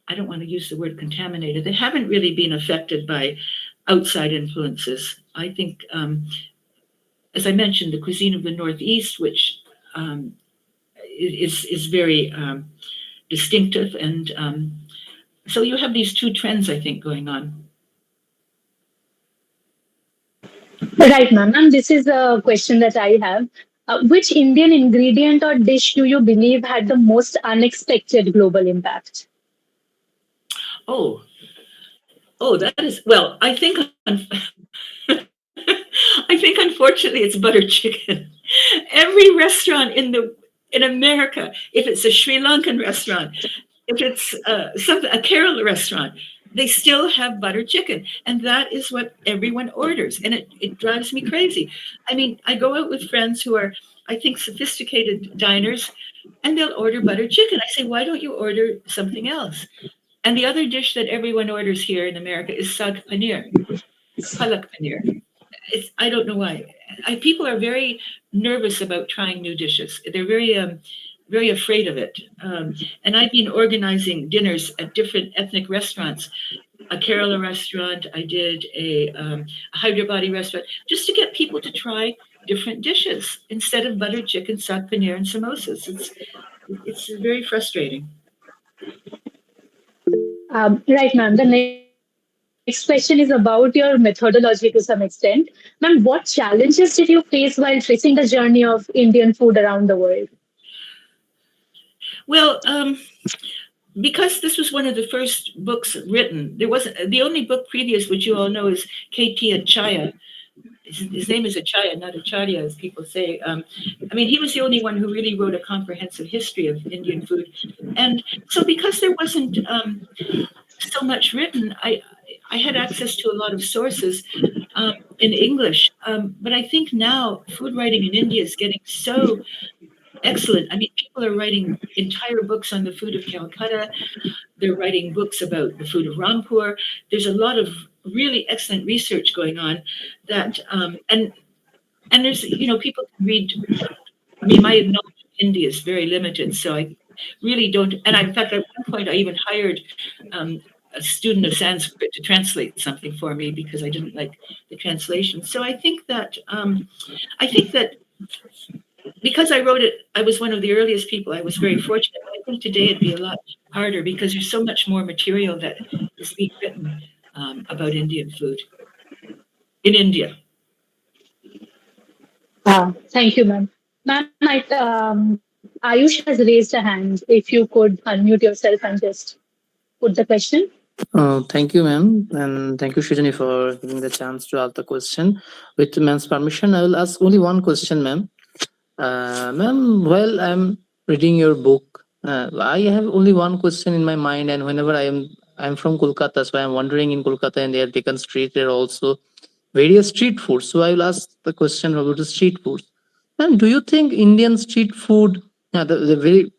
I don't want to use the word contaminated. They haven't really been affected by outside influences. I think, as I mentioned, the cuisine of the Northeast, which is very distinctive, and so you have these two trends, I think, going on. Right, ma'am. And this is a question that I have. Which Indian ingredient or dish do you believe had the most unexpected global impact? Oh, oh, that is well. I think unfortunately it's butter chicken. Every restaurant in America, if it's a Sri Lankan restaurant, if it's a Kerala restaurant, they still have butter chicken, and that is what everyone orders, and it drives me crazy. I mean, I go out with friends who are, I think, sophisticated diners, and they'll order butter chicken. I say, why don't you order something else? And the other dish that everyone orders here in America is sag paneer, palak paneer. I don't know why. People are very nervous about trying new dishes. They're very afraid of it. And I've been organizing dinners at different ethnic restaurants. A Kerala restaurant, I did a Hyderabadi restaurant, just to get people to try different dishes instead of butter chicken, saag paneer, and samosas. It's very frustrating. Right, ma'am. The next question is about your methodology to some extent. Ma'am, what challenges did you face while tracing the journey of Indian food around the world? Well, because this was one of the first books written, there wasn't the only book previous, which you all know, is K.T. Achaya. His name is Achaya, not Acharya, as people say. I mean, he was the only one who really wrote a comprehensive history of Indian food, and so because there wasn't so much written, I had access to a lot of sources in English. But I think now food writing in India is getting so excellent. I mean, people are writing entire books on the food of Calcutta. They're writing books about the food of Rampur. There's a lot of really excellent research going on that, and there's, people can read. I mean, my knowledge of Hindi is very limited, so I really don't. And in fact, at one point, I even hired a student of Sanskrit to translate something for me because I didn't like the translation. So I think that because I wrote it, I was one of the earliest people. I was very fortunate. I think today it'd be a lot harder because there's so much more material that is being written about Indian food in India. Thank you, ma'am. Ma'am, Ayush has raised a hand. If you could unmute yourself and just put the question. Thank you, ma'am, and thank you, Srijani, for giving the chance to ask the question. With ma'am's permission, I will ask only one question, ma'am. Ma'am, while I'm reading your book, I have only one question in my mind, and whenever I'm from Kolkata, so I'm wandering in Kolkata, and there Deccan Street, there are also various street foods. So I will ask the question about the street foods. And do you think Indian street food, the very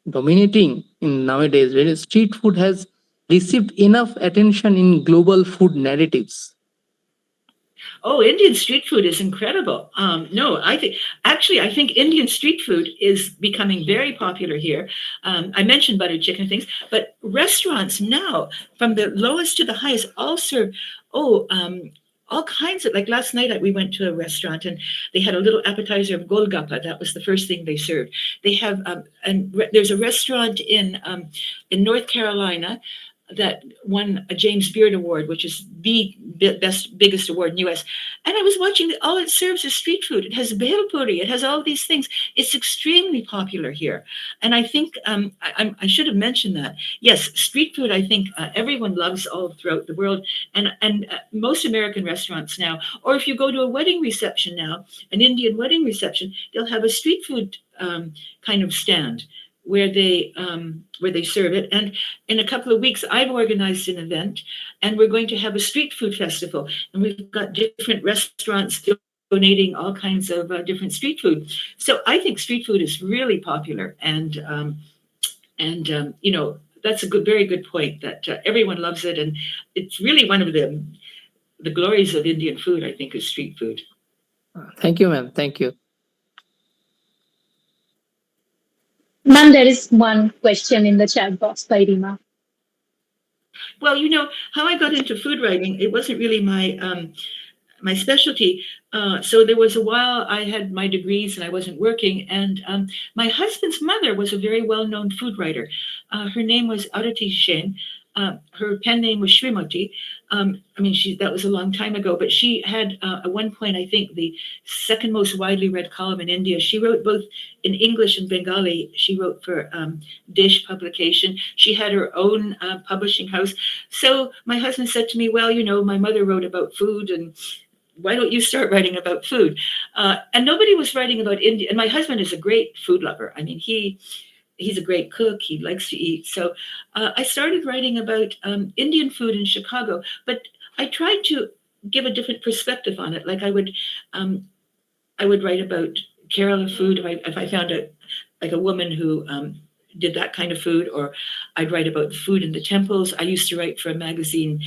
dominating in nowadays, very street food has received enough attention in global food narratives? Oh, Indian street food is incredible. No, I think Indian street food is becoming very popular here. I mentioned buttered chicken things, but restaurants now, from the lowest to the highest, all serve. Oh, all kinds of, like last night we went to a restaurant and they had a little appetizer of golgappa. That was the first thing they served. They have there's a restaurant in North Carolina that won a James Beard Award, which is the biggest award in U.S. And I was watching, all it serves is street food. It has bhel puri, it has all these things. It's extremely popular here. And I think, I should have mentioned that. Yes, street food, I think everyone loves all throughout the world. And most American restaurants now, or if you go to a wedding reception now, an Indian wedding reception, they'll have a street food kind of stand where they serve it. And in a couple of weeks, I've organized an event, and we're going to have a street food festival. And we've got different restaurants donating all kinds of different street food. So I think street food is really popular, and you know, that's a very good point. That everyone loves it, and it's really one of the glories of Indian food. I think is street food. Thank you, ma'am. Thank you. Ma'am, there is one question in the chat box by Rima. Well, you know, how I got into food writing, it wasn't really my specialty. So there was a while I had my degrees and I wasn't working. And my husband's mother was a very well-known food writer. Her name was Arati Sen. Her pen name was Shrimati. I mean, that was a long time ago, but she had at one point, I think, the second most widely read column in India. She wrote both in English and Bengali. She wrote for Dish publication. She had her own publishing house. So my husband said to me, well, you know, my mother wrote about food, and why don't you start writing about food? And nobody was writing about India. And my husband is a great food lover. I mean, he's a great cook. He likes to eat. So I started writing about Indian food in Chicago, but I tried to give a different perspective on it. Like I would write about Kerala food if I found a woman who did that kind of food, or I'd write about food in the temples. I used to write for a magazine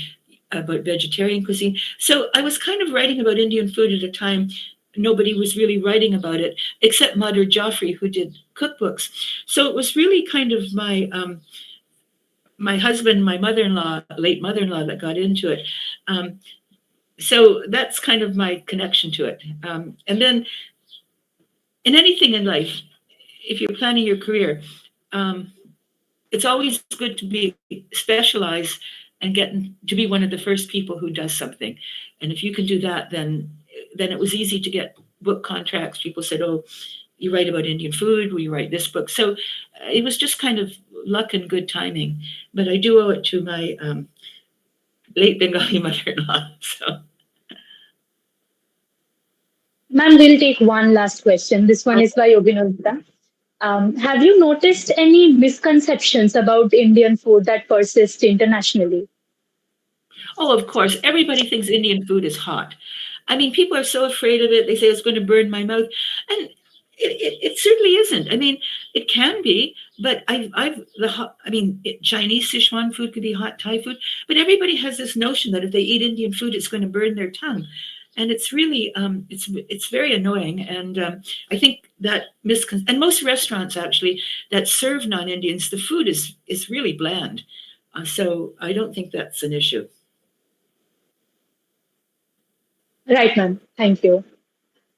about vegetarian cuisine. So I was kind of writing about Indian food at a time nobody was really writing about it, except Madhur Jaffrey, who did cookbooks. So it was really kind of my husband, my mother-in-law, late mother-in-law, that got into it. So that's kind of my connection to it. And then in anything in life, if you're planning your career, it's always good to be specialized and get to be one of the first people who does something. And if you can do that, then it was easy to get book contracts. People said, oh, you write about Indian food, will you write this book? So it was just kind of luck and good timing. But I do owe it to my late Bengali mother-in-law. So. Ma'am, we'll take one last question. This one is by Yoginodita. Have you noticed any misconceptions about Indian food that persist internationally? Oh, of course. Everybody thinks Indian food is hot. I mean, people are so afraid of it. They say it's going to burn my mouth. And it certainly isn't. I mean, it can be, but Chinese Sichuan food could be hot, Thai food, but everybody has this notion that if they eat Indian food, it's going to burn their tongue. And it's really, it's very annoying. And I think that and most restaurants actually that serve non-Indians, the food is really bland. So I don't think that's an issue. Right, ma'am. Thank you.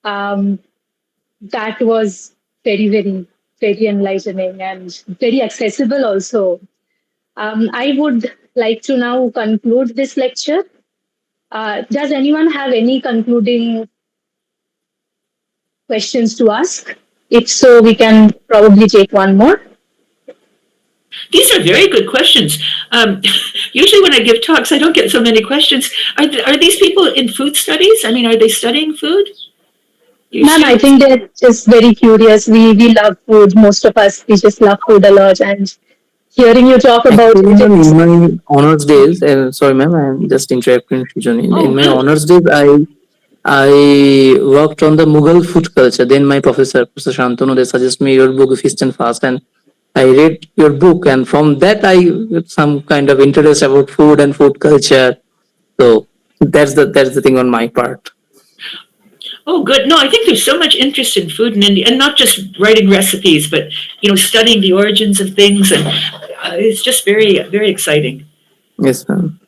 That was very, very, very enlightening and very accessible also. I would like to now conclude this lecture. Does anyone have any concluding questions to ask? If so, we can probably take one more. These are very good questions. Usually when I give talks, I don't get so many questions. Are these people in food studies? I mean, are they studying food? Ma'am, I think they're just very curious. We love food. Most of us, we just love food a lot. And hearing you talk about it. In my honors days, sorry ma'am, I'm just interrupting. In my honors days, I worked on the Mughal food culture. Then my professor Shantanu, they suggest me your book Feast and Fast, and I read your book, and from that I get some kind of interest about food and food culture. So that's the thing on my part. Oh, good. No, I think there's so much interest in food in India, and not just writing recipes, but studying the origins of things, and it's just very, very exciting. Yes, ma'am.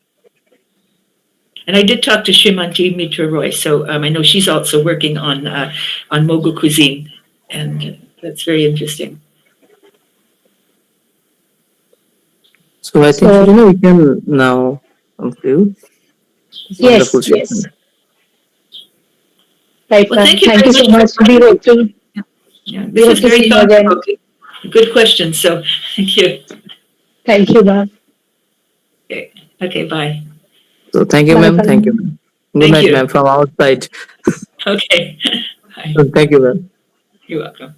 And I did talk to Shimanti Mitra Roy, so I know she's also working on Mogul cuisine, and that's very interesting. So I think So, we can now conclude. It's wonderful, yes, Shreya. yes. Right, Well, ma'am. thank you Thank very you so much for much. coming. We This hope was to very see you thought again. provoking. Good questions. So thank you. Thank you, ma'am. Okay, bye. So thank you, Bye, ma'am. Thank you, ma'am. ma'am. Good Thank night, you. ma'am, from our side. Okay. Bye. Thank you, ma'am. You're welcome.